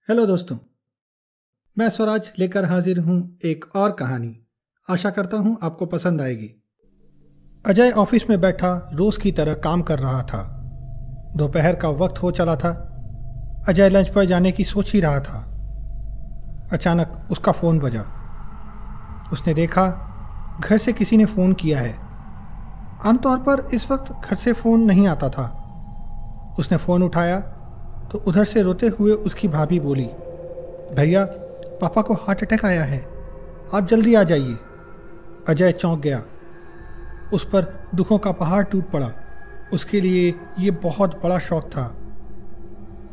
Hello दोस्तों, मैं स्वराज लेकर हाजिर हूँ एक और कहानी। आशा करता हूँ आपको पसंद आएगी। अजय ऑफिस में बैठा रोज की तरह काम कर रहा था। दोपहर का वक्त हो चला था। अजय लंच पर जाने की सोच ही रहा था। अचानक उसका फ़ोन बजा। उसने देखा घर से किसी ने फ़ोन किया है। आमतौर पर इस वक्त घर से फ़ोन नहीं आता था। उसने फ़ोन उठाया तो उधर से रोते हुए उसकी भाभी बोली, भैया पापा को हार्ट अटैक आया है, आप जल्दी आ जाइए। अजय चौंक गया। उस पर दुखों का पहाड़ टूट पड़ा। उसके लिए ये बहुत बड़ा शौक था।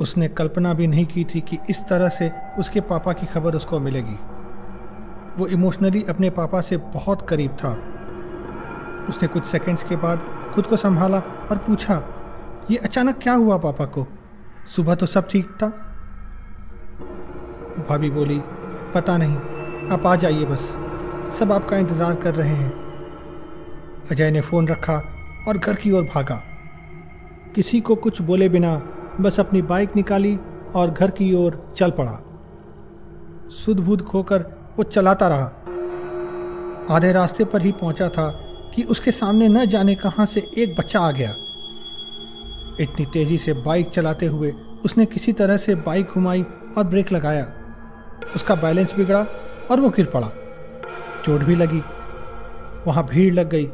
उसने कल्पना भी नहीं की थी कि इस तरह से उसके पापा की खबर उसको मिलेगी। वो इमोशनली अपने पापा से बहुत करीब था। उसने कुछ सेकंड्स के बाद खुद को संभाला और पूछा, ये अचानक क्या हुआ पापा को? सुबह तो सब ठीक था। भाभी बोली, पता नहीं, आप आ जाइए बस, सब आपका इंतज़ार कर रहे हैं। अजय ने फ़ोन रखा और घर की ओर भागा। किसी को कुछ बोले बिना बस अपनी बाइक निकाली और घर की ओर चल पड़ा। सुध बुध खोकर वो चलाता रहा। आधे रास्ते पर ही पहुंचा था कि उसके सामने न जाने कहां से एक बच्चा आ गया। इतनी तेजी से बाइक चलाते हुए उसने किसी तरह से बाइक घुमाई और ब्रेक लगाया। उसका बैलेंस बिगड़ा और वो गिर पड़ा। चोट भी लगी। वहाँ भीड़ लग गई।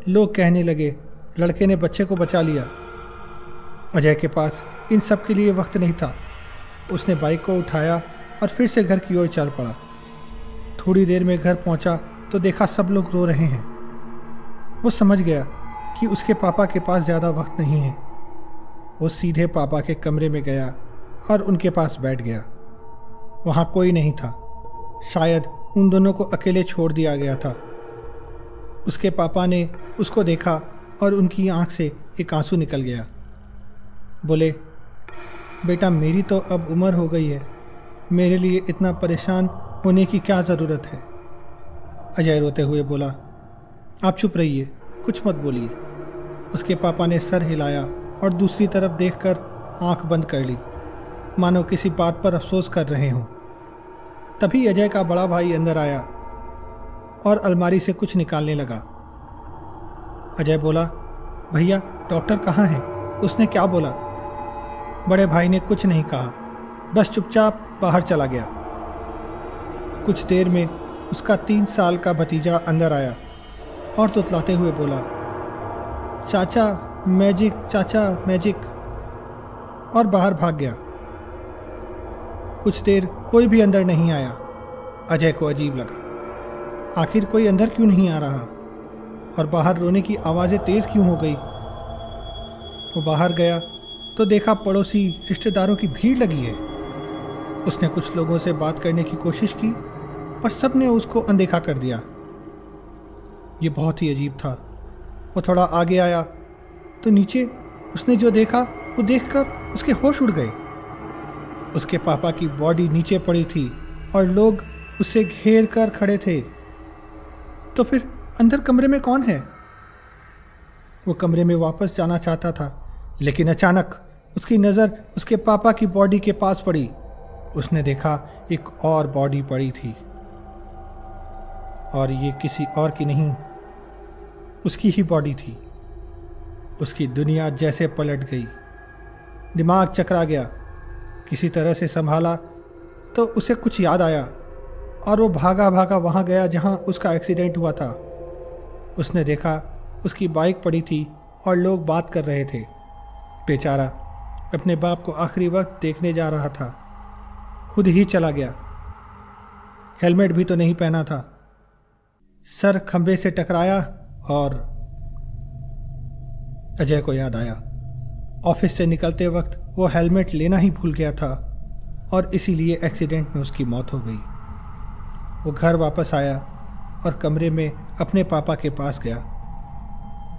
लोग कहने लगे, लड़के ने बच्चे को बचा लिया। अजय के पास इन सब के लिए वक्त नहीं था। उसने बाइक को उठाया और फिर से घर की ओर चल पड़ा। थोड़ी देर में घर पहुंचा तो देखा सब लोग रो रहे हैं। वो समझ गया कि उसके पापा के पास ज़्यादा वक्त नहीं है। वो सीधे पापा के कमरे में गया और उनके पास बैठ गया। वहाँ कोई नहीं था। शायद उन दोनों को अकेले छोड़ दिया गया था। उसके पापा ने उसको देखा और उनकी आंख से एक आंसू निकल गया। बोले, बेटा मेरी तो अब उम्र हो गई है, मेरे लिए इतना परेशान होने की क्या ज़रूरत है? अजय रोते हुए बोला, आप चुप रहिए, कुछ मत बोलिए। उसके पापा ने सर हिलाया और दूसरी तरफ देखकर आंख बंद कर ली, मानो किसी बात पर अफसोस कर रहे हों। तभी अजय का बड़ा भाई अंदर आया और अलमारी से कुछ निकालने लगा। अजय बोला, भैया डॉक्टर कहाँ है? उसने क्या बोला? बड़े भाई ने कुछ नहीं कहा, बस चुपचाप बाहर चला गया। कुछ देर में उसका 3 साल का भतीजा अंदर आया और तुतलाते हुए बोला, चाचा मैजिक, चाचा मैजिक, और बाहर भाग गया। कुछ देर कोई भी अंदर नहीं आया। अजय को अजीब लगा, आखिर कोई अंदर क्यों नहीं आ रहा और बाहर रोने की आवाज़ें तेज़ क्यों हो गई? वो बाहर गया तो देखा पड़ोसी रिश्तेदारों की भीड़ लगी है। उसने कुछ लोगों से बात करने की कोशिश की पर सब ने उसको अनदेखा कर दिया। ये बहुत ही अजीब था। वो थोड़ा आगे आया तो नीचे उसने जो देखा वो देखकर उसके होश उड़ गए। उसके पापा की बॉडी नीचे पड़ी थी और लोग उसे घेर कर खड़े थे। तो फिर अंदर कमरे में कौन है? वो कमरे में वापस जाना चाहता था, लेकिन अचानक उसकी नज़र उसके पापा की बॉडी के पास पड़ी। उसने देखा एक और बॉडी पड़ी थी, और ये किसी और की नहीं, उसकी ही बॉडी थी। उसकी दुनिया जैसे पलट गई। दिमाग चकरा गया। किसी तरह से संभाला तो उसे कुछ याद आया और वो भागा भागा वहाँ गया जहाँ उसका एक्सीडेंट हुआ था। उसने देखा उसकी बाइक पड़ी थी और लोग बात कर रहे थे। बेचारा अपने बाप को आखिरी वक्त देखने जा रहा था, खुद ही चला गया। हेलमेट भी तो नहीं पहना था। सर खंबे से टकराया और अजय को याद आया, ऑफिस से निकलते वक्त वो हेलमेट लेना ही भूल गया था और इसीलिए एक्सीडेंट में उसकी मौत हो गई। वो घर वापस आया और कमरे में अपने पापा के पास गया।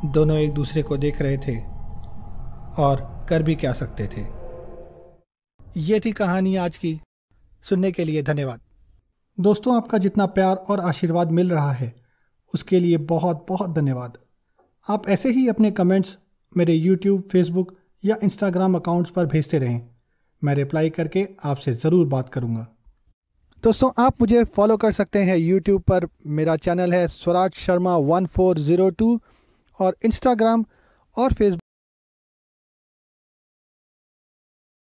दोनों एक दूसरे को देख रहे थे और कर भी क्या सकते थे। ये थी कहानी आज की। सुनने के लिए धन्यवाद। दोस्तों, आपका जितना प्यार और आशीर्वाद मिल रहा है उसके लिए बहुत बहुत धन्यवाद। आप ऐसे ही अपने कमेंट्स मेरे YouTube, Facebook या Instagram अकाउंट्स पर भेजते रहें। मैं रिप्लाई करके आपसे ज़रूर बात करूँगा। दोस्तों, आप मुझे फॉलो कर सकते हैं यूट्यूब पर। मेरा चैनल है स्वराज शर्मा 1402 और इंस्टाग्राम और फेसबुक